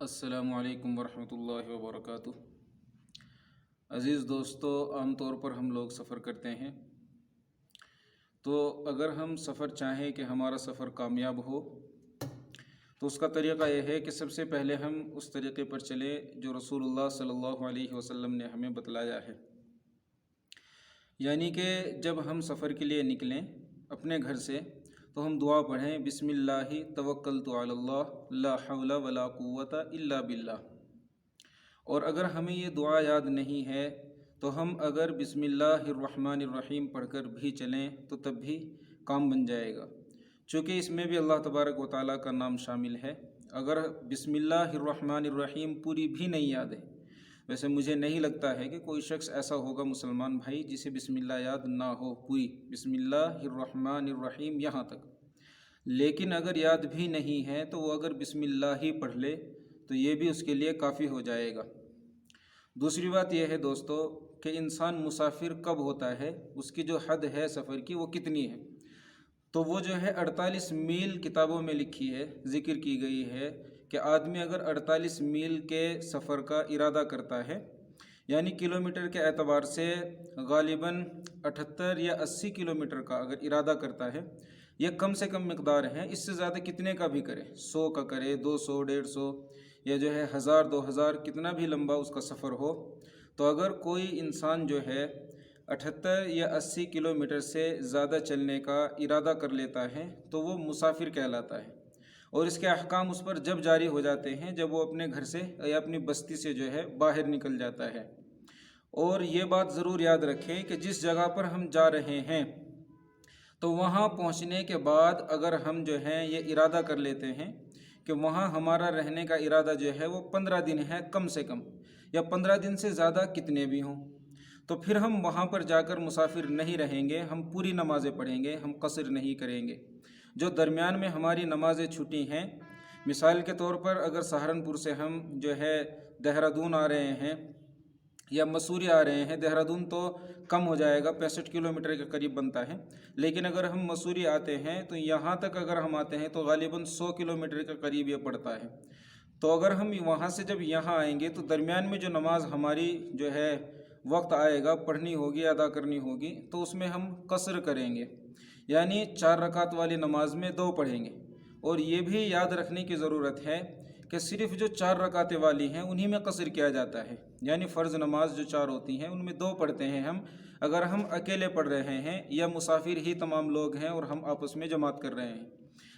السلام علیکم ورحمۃ اللہ وبرکاتہ۔ عزیز دوستو، عام طور پر ہم لوگ سفر کرتے ہیں، تو اگر ہم سفر چاہیں کہ ہمارا سفر کامیاب ہو تو اس کا طریقہ یہ ہے کہ سب سے پہلے ہم اس طریقے پر چلیں جو رسول اللہ صلی اللہ علیہ وسلم نے ہمیں بتلایا ہے۔ یعنی کہ جب ہم سفر کے لیے نکلیں اپنے گھر سے تو ہم دعا پڑھیں، بسم اللہ توکلت علی اللہ لا حول ولا قوت الا باللہ۔ اور اگر ہمیں یہ دعا یاد نہیں ہے تو ہم اگر بسم اللہ الرحمن الرحیم پڑھ کر بھی چلیں تو تب بھی کام بن جائے گا، چونکہ اس میں بھی اللہ تبارک و تعالیٰ کا نام شامل ہے۔ اگر بسم اللہ الرحمن الرحیم پوری بھی نہیں یاد ہے، ویسے مجھے نہیں لگتا ہے کہ کوئی شخص ایسا ہوگا مسلمان بھائی جسے بسم اللہ یاد نہ ہو، پوری بسم اللہ الرحمن الرحیم یہاں تک، لیکن اگر یاد بھی نہیں ہے تو وہ اگر بسم اللہ ہی پڑھ لے تو یہ بھی اس کے لیے کافی ہو جائے گا۔ دوسری بات یہ ہے دوستو کہ انسان مسافر کب ہوتا ہے، اس کی جو حد ہے سفر کی وہ کتنی ہے، تو وہ جو ہے 48 میل کتابوں میں لکھی ہے، ذکر کی گئی ہے کہ آدمی اگر 48 میل کے سفر کا ارادہ کرتا ہے، یعنی کلومیٹر کے اعتبار سے غالباً 78 یا 80 کلومیٹر کا اگر ارادہ کرتا ہے، یہ کم سے کم مقدار ہے، اس سے زیادہ کتنے کا بھی کرے، 100 کا کرے، 200 150 یا جو ہے 1000 2000 کتنا بھی لمبا اس کا سفر ہو، تو اگر کوئی انسان جو ہے 78 یا 80 کلومیٹر سے زیادہ چلنے کا ارادہ کر لیتا ہے تو وہ مسافر کہلاتا ہے، اور اس کے احکام اس پر جب جاری ہو جاتے ہیں جب وہ اپنے گھر سے یا اپنی بستی سے جو ہے باہر نکل جاتا ہے۔ اور یہ بات ضرور یاد رکھیں کہ جس جگہ پر ہم جا رہے ہیں تو وہاں پہنچنے کے بعد اگر ہم جو ہیں یہ ارادہ کر لیتے ہیں کہ وہاں ہمارا رہنے کا ارادہ جو ہے وہ 15 دن ہے کم سے کم، یا 15 دن سے زیادہ کتنے بھی ہوں، تو پھر ہم وہاں پر جا کر مسافر نہیں رہیں گے، ہم پوری نمازیں پڑھیں گے، ہم قصر نہیں کریں گے۔ جو درمیان میں ہماری نمازیں چھوٹی ہیں، مثال کے طور پر اگر سہارنپور سے ہم جو ہے دہرادون آ رہے ہیں یا مسوری آ رہے ہیں، دہرادون تو کم ہو جائے گا، 65 کلومیٹر کے قریب بنتا ہے، لیکن اگر ہم مسوری آتے ہیں تو یہاں تک اگر ہم آتے ہیں تو غالباً 100 کلومیٹر کے قریب یہ پڑتا ہے۔ تو اگر ہم وہاں سے جب یہاں آئیں گے تو درمیان میں جو نماز ہماری جو ہے وقت آئے گا پڑھنی ہوگی، ادا کرنی ہوگی، تو اس میں ہم قصر کریں گے، یعنی 4 رکعت والی نماز میں 2 پڑھیں گے۔ اور یہ بھی یاد رکھنے کی ضرورت ہے کہ صرف جو 4 رکعتیں والی ہیں انہی میں قصر کیا جاتا ہے، یعنی فرض نماز جو 4 ہوتی ہیں ان میں 2 پڑھتے ہیں ہم، اگر ہم اکیلے پڑھ رہے ہیں یا مسافر ہی تمام لوگ ہیں اور ہم آپس میں جماعت کر رہے ہیں۔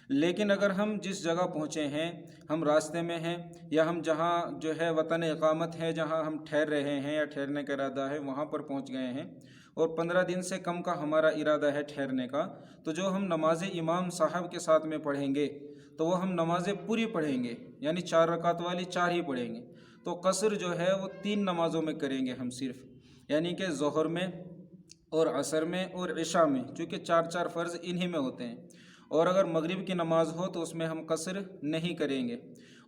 لیکن اگر ہم جس جگہ پہنچے ہیں، ہم راستے میں ہیں، یا ہم جہاں جو ہے وطن اقامت ہے، جہاں ہم ٹھہر رہے ہیں یا ٹھہرنے کا ارادہ ہے وہاں پر پہنچ گئے ہیں، اور 15 دن سے کم کا ہمارا ارادہ ہے ٹھہرنے کا، تو جو ہم نماز امام صاحب کے ساتھ میں پڑھیں گے تو وہ ہم نمازیں پوری پڑھیں گے، یعنی 4 رکعت والی 4 ہی پڑھیں گے۔ تو قصر جو ہے وہ 3 نمازوں میں کریں گے ہم صرف، یعنی کہ ظہر میں اور عصر میں اور عشاء میں، چونکہ 4 فرض انہی میں ہوتے ہیں۔ اور اگر مغرب کی نماز ہو تو اس میں ہم قصر نہیں کریں گے،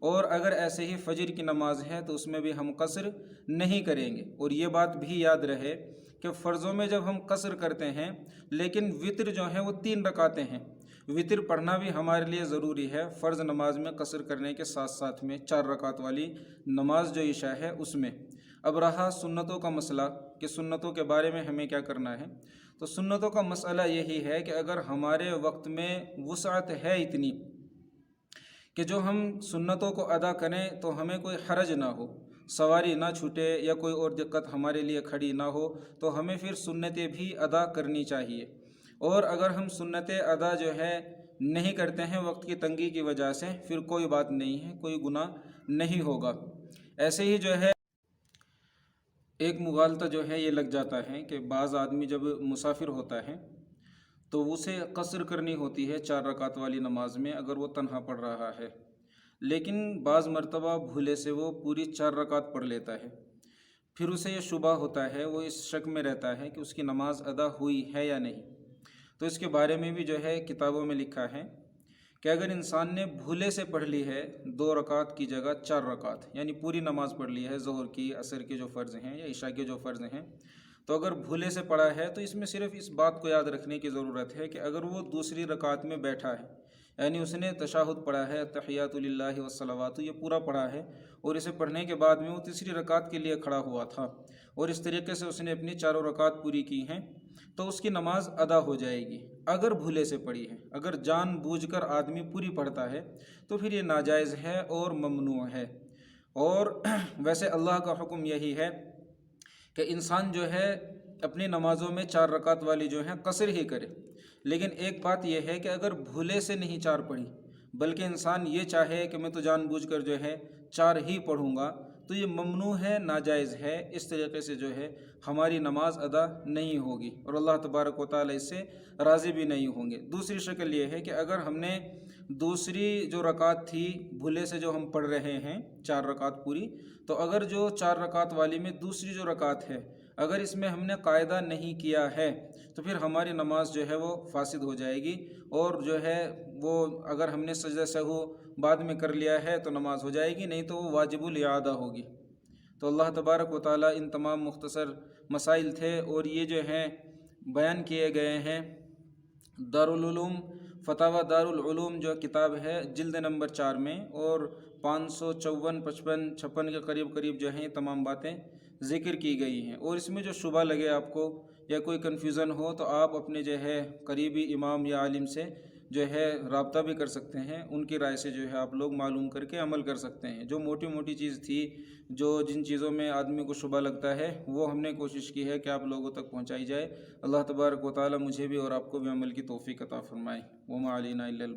اور اگر ایسے ہی فجر کی نماز ہے تو اس میں بھی ہم قصر نہیں کریں گے۔ اور یہ بات بھی یاد رہے کہ فرضوں میں جب ہم قصر کرتے ہیں، لیکن وطر جو ہیں وہ 3 رکعتیں ہیں، وطر پڑھنا بھی ہمارے لیے ضروری ہے فرض نماز میں قصر کرنے کے ساتھ ساتھ میں 4 رکعت والی نماز جو عشاء ہے اس میں۔ اب رہا سنتوں کا مسئلہ کہ سنتوں کے بارے میں ہمیں کیا کرنا ہے، تو سنتوں کا مسئلہ یہی ہے کہ اگر ہمارے وقت میں وسعت ہے اتنی کہ جو ہم سنتوں کو ادا کریں تو ہمیں کوئی حرج نہ ہو، سواری نہ چھوٹے یا کوئی اور دقت ہمارے لیے کھڑی نہ ہو، تو ہمیں پھر سنتیں بھی ادا کرنی چاہیے۔ اور اگر ہم سنتیں ادا جو ہے نہیں کرتے ہیں وقت کی تنگی کی وجہ سے، پھر کوئی بات نہیں ہے، کوئی گناہ نہیں ہوگا۔ ایسے ہی جو ہے ایک مغالطہ جو ہے یہ لگ جاتا ہے کہ بعض آدمی جب مسافر ہوتا ہے تو اسے قصر کرنی ہوتی ہے 4 رکعت والی نماز میں اگر وہ تنہا پڑھ رہا ہے، لیکن بعض مرتبہ بھولے سے وہ پوری 4 رکعت پڑھ لیتا ہے، پھر اسے یہ شبہ ہوتا ہے، وہ اس شک میں رہتا ہے کہ اس کی نماز ادا ہوئی ہے یا نہیں۔ تو اس کے بارے میں بھی جو ہے کتابوں میں لکھا ہے کہ اگر انسان نے بھولے سے پڑھ لی ہے 2 رکعت کی جگہ 4 رکعت، یعنی پوری نماز پڑھ لی ہے ظہر کی، عصر کے جو فرض ہیں یا عشاء کے جو فرض ہیں، تو اگر بھولے سے پڑھا ہے تو اس میں صرف اس بات کو یاد رکھنے کی ضرورت ہے کہ اگر وہ دوسری رکعت میں بیٹھا ہے، یعنی اس نے تشہد پڑھا ہے، تحیات للہ والصلوات، یہ پورا پڑھا ہے، اور اسے پڑھنے کے بعد میں وہ تیسری رکعت کے لیے کھڑا ہوا تھا، اور اس طریقے سے اس نے اپنی چاروں رکعت پوری کی ہیں، تو اس کی نماز ادا ہو جائے گی اگر بھولے سے پڑھی ہے۔ اگر جان بوجھ کر آدمی پوری پڑھتا ہے تو پھر یہ ناجائز ہے اور ممنوع ہے۔ اور ویسے اللہ کا حکم یہی ہے کہ انسان جو ہے اپنی نمازوں میں 4 رکعت والی جو ہیں قصر ہی کرے، لیکن ایک بات یہ ہے کہ اگر بھولے سے نہیں 4 پڑھی، بلکہ انسان یہ چاہے کہ میں تو جان بوجھ کر جو ہے 4 ہی پڑھوں گا، تو یہ ممنوع ہے، ناجائز ہے۔ اس طریقے سے جو ہے ہماری نماز ادا نہیں ہوگی، اور اللہ تبارک و تعالیٰ اس سے راضی بھی نہیں ہوں گے۔ دوسری شکل یہ ہے کہ اگر ہم نے دوسری جو رکعت تھی بھولے سے جو ہم پڑھ رہے ہیں 4 رکعت پوری، تو اگر جو 4 رکعت والی میں دوسری جو رکعت ہے اگر اس میں ہم نے قاعدہ نہیں کیا ہے تو پھر ہماری نماز جو ہے وہ فاسد ہو جائے گی، اور جو ہے وہ اگر ہم نے سجدہ سہو بعد میں کر لیا ہے تو نماز ہو جائے گی، نہیں تو وہ واجب الاعادہ ہوگی۔ تو اللہ تبارک و تعالیٰ ان تمام مختصر مسائل تھے، اور یہ جو ہیں بیان کیے گئے ہیں دارالعلوم فتاوی دارالعلوم جو کتاب ہے جلد نمبر 4 میں، اور 554 55 56 کے قریب جو ہیں یہ تمام باتیں ذکر کی گئی ہیں۔ اور اس میں جو شبہ لگے آپ کو یا کوئی کنفیوژن ہو تو آپ اپنے جو ہے قریبی امام یا عالم سے جو ہے رابطہ بھی کر سکتے ہیں، ان کی رائے سے جو ہے آپ لوگ معلوم کر کے عمل کر سکتے ہیں۔ جو موٹی موٹی چیز تھی، جن چیزوں میں آدمی کو شبہ لگتا ہے، وہ ہم نے کوشش کی ہے کہ آپ لوگوں تک پہنچائی جائے۔ اللہ تبارک و تعالی مجھے بھی اور آپ کو بھی عمل کی توفیق عطا فرمائے۔ وما علینا الا البلاغ۔